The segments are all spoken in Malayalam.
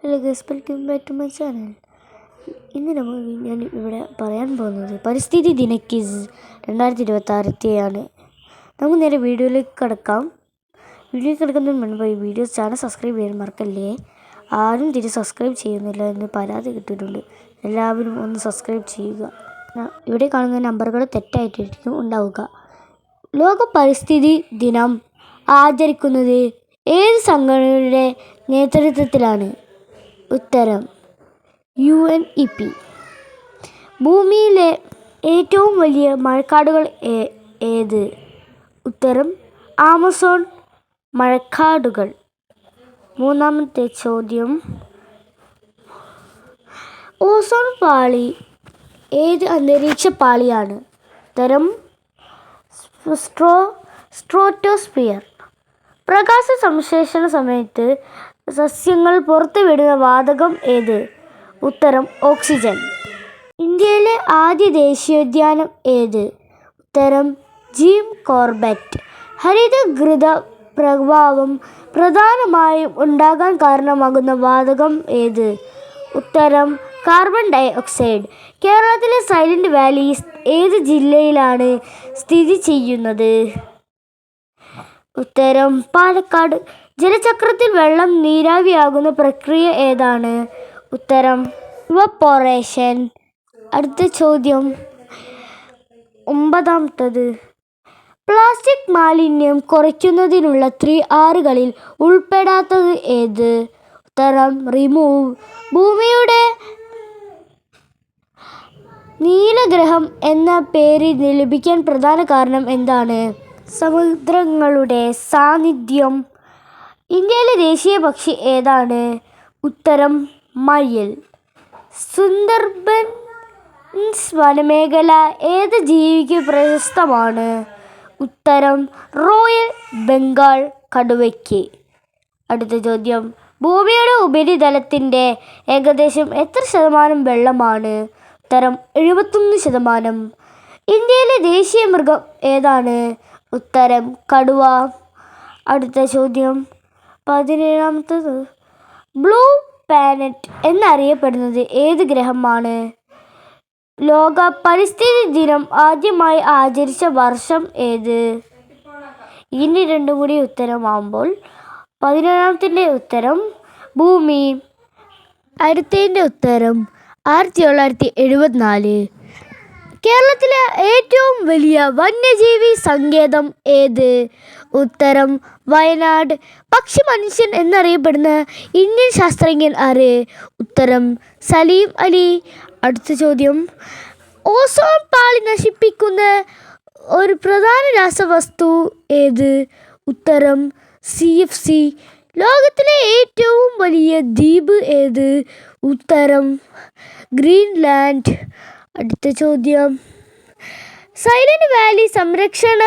Hello guys, welcome back to my channel. ഇന്ന് ഞാൻ ഇവിടെ പറയാൻ പോകുന്നത് പരിസ്ഥിതി ദിന ക്വിസ് 2026 നമുക്ക് നേരെ വീഡിയോയിലേക്ക് കിടക്കാം. കിടക്കുന്നതിന് മുൻപ് ഈ വീഡിയോ ചാനൽ സബ്സ്ക്രൈബ് ചെയ്യാൻ മറക്കല്ലേ. ആരും സബ്സ്ക്രൈബ് ചെയ്യുന്നില്ല എന്ന് പരാതി കിട്ടിയിട്ടുണ്ട്. എല്ലാവരും ഒന്ന് സബ്സ്ക്രൈബ് ചെയ്യുക. ഇവിടെ കാണുന്ന നമ്പറുകൾ തെറ്റായിട്ടായിരിക്കും ഉണ്ടാവുക. ലോക പരിസ്ഥിതി ദിനം ആചരിക്കുന്നത് ഏത് സംഘടനയുടെ നേതൃത്വത്തിലാണ്? ഉത്തരം UNEP. ഭൂമിയിലെ ഏറ്റവും വലിയ മഴക്കാടുകൾ ഏത്? ഉത്തരം ആമസോൺ മഴക്കാടുകൾ. മൂന്നാമത്തെ ചോദ്യം, ഓസോൺ പാളി ഏത് അന്തരീക്ഷ പാളിയാണ്? ഉത്തരം സ്ട്രാറ്റോസ്ഫിയർ. പ്രകാശ സംശ്ലേഷണ സമയത്ത് സസ്യങ്ങൾ പുറത്തുവിടുന്ന വാതകം ഏത്? ഉത്തരം ഓക്സിജൻ. ഇന്ത്യയിലെ ആദ്യ ദേശീയോദ്യാനം ഏത്? ഉത്തരം ജിം കോർബറ്റ്. ഹരിതഗൃഹ പ്രഭാവം പ്രധാനമായും ഉണ്ടാകാൻ കാരണമാകുന്ന വാതകം ഏത്? ഉത്തരം കാർബൺ ഡൈ ഓക്സൈഡ്. കേരളത്തിലെ സൈലന്റ് വാലി ഏത് ജില്ലയിലാണ് സ്ഥിതി ചെയ്യുന്നത്? ഉത്തരം പാലക്കാട്. ജലചക്രത്തിൽ വെള്ളം നീരാവിയാകുന്ന പ്രക്രിയ ഏതാണ്? ഉത്തരം ഇവപ്പോറേഷൻ. അടുത്ത ചോദ്യം, 9ാമത്തേത്, പ്ലാസ്റ്റിക് മാലിന്യം കുറയ്ക്കുന്നതിനുള്ള 3 Rകളിൽ ഉൾപ്പെടാത്തത് ഏത്? ഉത്തരം റിമൂവ്. ഭൂമിയുടെ നീലഗ്രഹം എന്ന പേര് ലഭിക്കാൻ പ്രധാന കാരണം എന്താണ്? സമുദ്രങ്ങളുടെ സാന്നിധ്യം. ഇന്ത്യയിലെ ദേശീയ പക്ഷി ഏതാണ്? ഉത്തരം മയിൽ. സുന്ദർബൻസ് വനമേഖല ഏത് ജീവിക്ക് പ്രശസ്തമാണ്? ഉത്തരം റോയൽ ബംഗാൾ കടുവയ്ക്ക്. അടുത്ത ചോദ്യം, ഭൂമിയുടെ ഉപരിതലത്തിൻ്റെ ഏകദേശം എത്ര ശതമാനം വെള്ളമാണ്? ഉത്തരം 71%. ഇന്ത്യയിലെ ദേശീയ മൃഗം ഏതാണ്? ഉത്തരം കടുവ. അടുത്ത ചോദ്യം, 17ാമത്തേത്, ബ്ലൂ പ്ലാനറ്റ് എന്നറിയപ്പെടുന്നത് ഏത് ഗ്രഹമാണ്? ലോക പരിസ്ഥിതി ദിനം ആദ്യമായി ആചരിച്ച വർഷം ഏത്? ഇതിൻ്റെ രണ്ടും കൂടി ഉത്തരമാകുമ്പോൾ 17ാമത്തിൻ്റെ ഉത്തരം ഭൂമി. അടുത്തതിൻ്റെ ഉത്തരം 1974. കേരളത്തിലെ ഏറ്റവും വലിയ വന്യജീവി സങ്കേതം ഏത്? ഉത്തരം വയനാട്. പക്ഷി മനുഷ്യൻ എന്നറിയപ്പെടുന്ന ഇന്ത്യൻ ശാസ്ത്രജ്ഞൻ ആര്? ഉത്തരം സലീം അലി. അടുത്ത ചോദ്യം, ഓസോൺ പാളി നശിപ്പിക്കുന്ന ഒരു പ്രധാന രാസവസ്തു ഏത്? ഉത്തരം CFC. ലോകത്തിലെ ഏറ്റവും വലിയ ദ്വീപ് ഏത്? ഉത്തരം ഗ്രീൻലാൻഡ്. അടുത്ത ചോദ്യം, സൈലന്റ് വാലി സംരക്ഷണ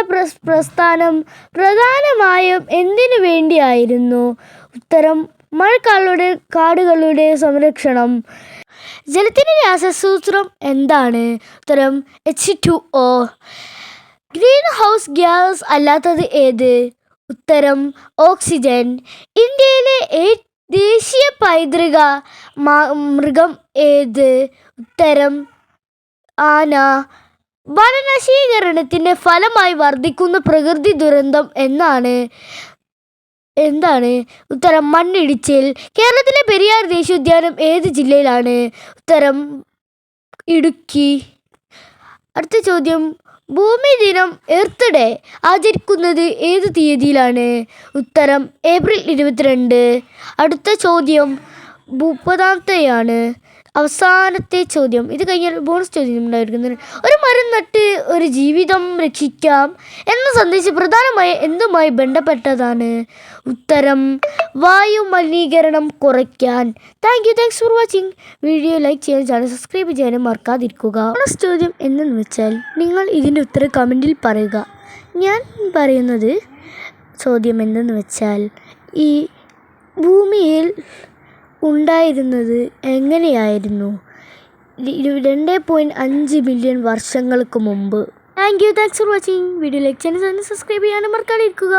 പ്രസ്ഥാനം പ്രധാനമായും എന്തിനു വേണ്ടിയായിരുന്നു? ഉത്തരം മഴക്കാടുകളുടെ സംരക്ഷണം. ജലത്തിൻ്റെ രാസസൂത്രം എന്താണ്? ഉത്തരം H2O. ഗ്രീൻ ഹൗസ് ഗ്യാസ് അല്ലാത്തത് ഏത്? ഉത്തരം ഓക്സിജൻ. ഇന്ത്യയിലെ ദേശീയ പൈതൃക മൃഗം ഏത്? ഉത്തരം ആന. വനനശീകരണത്തിൻ്റെ ഫലമായി വർദ്ധിക്കുന്ന പ്രകൃതി ദുരന്തം എന്താണ്? ഉത്തരം മണ്ണിടിച്ചിൽ. കേരളത്തിലെ പെരിയാർ ദേശീയോദ്യാനം ഏത് ജില്ലയിലാണ്? ഉത്തരം ഇടുക്കി. അടുത്ത ചോദ്യം, ഭൂമി ദിനം എർത്ത് ഡേ ആചരിക്കുന്നത് ഏത് തീയതിയിലാണ്? ഉത്തരം ഏപ്രിൽ 22. അടുത്ത ചോദ്യം 30ാമത്തെയാണ്, അവസാനത്തെ ചോദ്യം. ഇത് കഴിഞ്ഞാൽ ബോണസ് ചോദ്യം ഉണ്ടായിരിക്കുന്നത്. ഒരു മരം നട്ട് ഒരു ജീവിതം രക്ഷിക്കാം എന്ന സന്ദേശം പ്രധാനമായി എന്തുമായി ബന്ധപ്പെട്ടതാണ്? ഉത്തരം വായു മലിനീകരണം കുറയ്ക്കാൻ. Thanks for watching. Video like ചെയ്യാൻ, ചാനൽ സബ്സ്ക്രൈബ് ചെയ്യാനും മറക്കാതിരിക്കുക. ബോണസ് ചോദ്യം എന്തെന്ന് വെച്ചാൽ നിങ്ങൾ ഇതിൻ്റെ ഉത്തരം കമൻറ്റിൽ പറയുക. ഞാൻ പറയുന്നത് ചോദ്യം എന്തെന്ന് വെച്ചാൽ, ഈ ഭൂമിയിൽ ഉണ്ടായിരുന്നത് എങ്ങനെയായിരുന്നു 2.5 ബില്യൺ വർഷങ്ങൾക്ക് മുമ്പ്? Thanks for watching. Video like ചെയ്യാനും സബ്സ്ക്രൈബ് ചെയ്യാനും മറക്കാതിരിക്കുക.